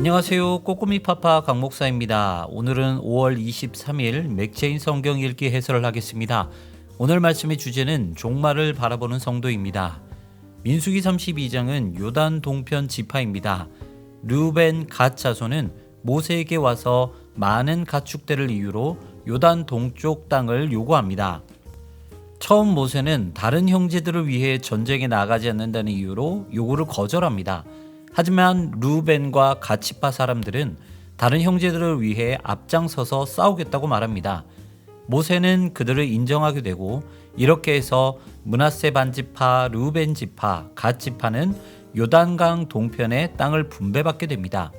안녕하세요. 꼬꼬미 파파 강 목사입니다. 오늘은 5월 23일 맥체인 성경 읽기 해설을 하겠습니다. 오늘 말씀의 주제는 종말을 바라보는 성도입니다. 민수기 32장은 요단 동편 지파입니다. 르우벤 갓 자손은 모세에게 와서 많은 가축대를 이유로 요단 동쪽 땅을 요구합니다. 처음 모세는 다른 형제들을 위해 전쟁에 나가지 않는다는 이유로 요구를 거절합니다. 하지만 르우벤과 갓 지파 사람들은 다른 형제들을 위해 앞장서서 싸우겠다고 말합니다. 모세는 그들을 인정하게 되고 이렇게 해서 므낫세 반지파, 르우벤 지파, 갓 지파는 요단강 동편의 땅을 분배받게 됩니다.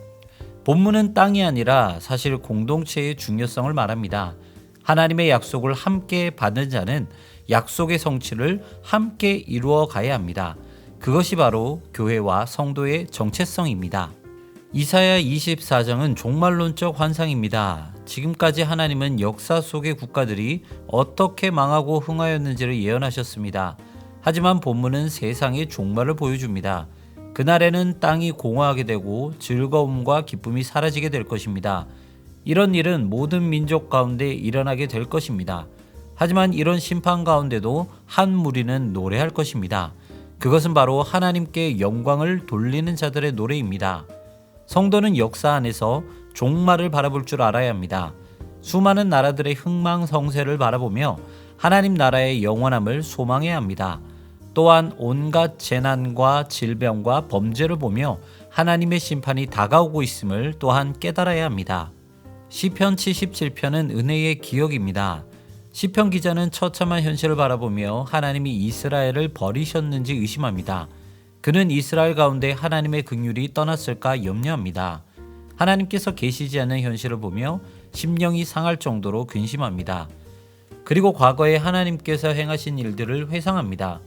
본문은 땅이 아니라 사실 공동체의 중요성을 말합니다. 하나님의 약속을 함께 받는 자는 약속의 성취를 함께 이루어 가야 합니다. 그것이 바로 교회와 성도의 정체성입니다. 이사야 24장은 종말론적 환상입니다. 지금까지 하나님은 역사 속의 국가들이 어떻게 망하고 흥하였는지를 예언하셨습니다. 하지만 본문은 세상의 종말을 보여줍니다. 그날에는 땅이 공허하게 되고 즐거움과 기쁨이 사라지게 될 것입니다. 이런 일은 모든 민족 가운데 일어나게 될 것입니다. 하지만 이런 심판 가운데도 한 무리는 노래할 것입니다. 그것은 바로 하나님께 영광을 돌리는 자들의 노래입니다. 성도는 역사 안에서 종말을 바라볼 줄 알아야 합니다. 수많은 나라들의 흥망성쇠를 바라보며 하나님 나라의 영원함을 소망해야 합니다. 또한 온갖 재난과 질병과 범죄를 보며 하나님의 심판이 다가오고 있음을 또한 깨달아야 합니다. 시편 77편은 은혜의 기억입니다. 시편 기자는 처참한 현실을 바라보며 하나님이 이스라엘을 버리셨는지 의심합니다. 그는 이스라엘 가운데 하나님의 긍휼이 떠났을까 염려합니다. 하나님께서 계시지 않는 현실을 보며 심령이 상할 정도로 근심합니다. 그리고 과거에 하나님께서 행하신 일들을 회상합니다.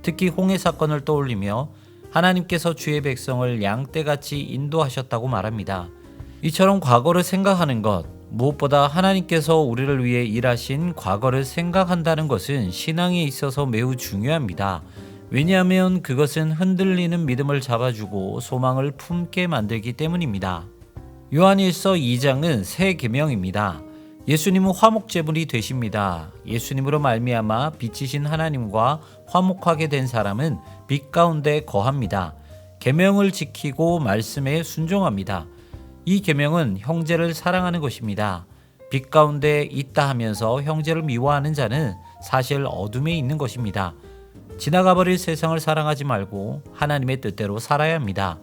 특히 홍해 사건을 떠올리며 하나님께서 주의 백성을 양떼같이 인도하셨다고 말합니다. 이처럼 과거를 생각하는 것, 무엇보다 하나님께서 우리를 위해 일하신 과거를 생각한다는 것은 신앙에 있어서 매우 중요합니다. 왜냐하면 그것은 흔들리는 믿음을 잡아주고 소망을 품게 만들기 때문입니다. 요한일서 2장은 새 계명입니다. 예수님은 화목제물이 되십니다. 예수님으로 말미암아 빛이신 하나님과 화목하게 된 사람은 빛 가운데 거합니다. 계명을 지키고 말씀에 순종합니다. 이 계명은 형제를 사랑하는 것입니다. 빛 가운데 있다 하면서 형제를 미워하는 자는 사실 어둠에 있는 것입니다. 지나가버릴 세상을 사랑하지 말고 하나님의 뜻대로 살아야 합니다.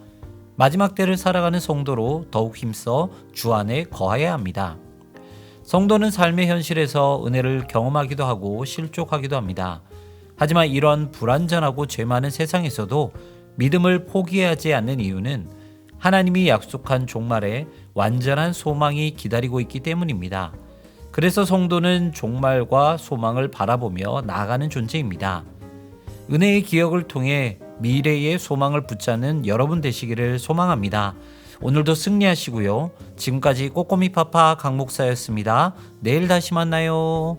마지막 때를 살아가는 성도로 더욱 힘써 주 안에 거해야 합니다. 성도는 삶의 현실에서 은혜를 경험하기도 하고 실족하기도 합니다. 하지만 이런 불완전하고 죄 많은 세상에서도 믿음을 포기하지 않는 이유는 하나님이 약속한 종말에 완전한 소망이 기다리고 있기 때문입니다. 그래서 성도는 종말과 소망을 바라보며 나아가는 존재입니다. 은혜의 기억을 통해 미래의 소망을 붙잡는 여러분 되시기를 소망합니다. 오늘도 승리하시고요. 지금까지 꼬꼬미 파파 강 목사였습니다. 내일 다시 만나요.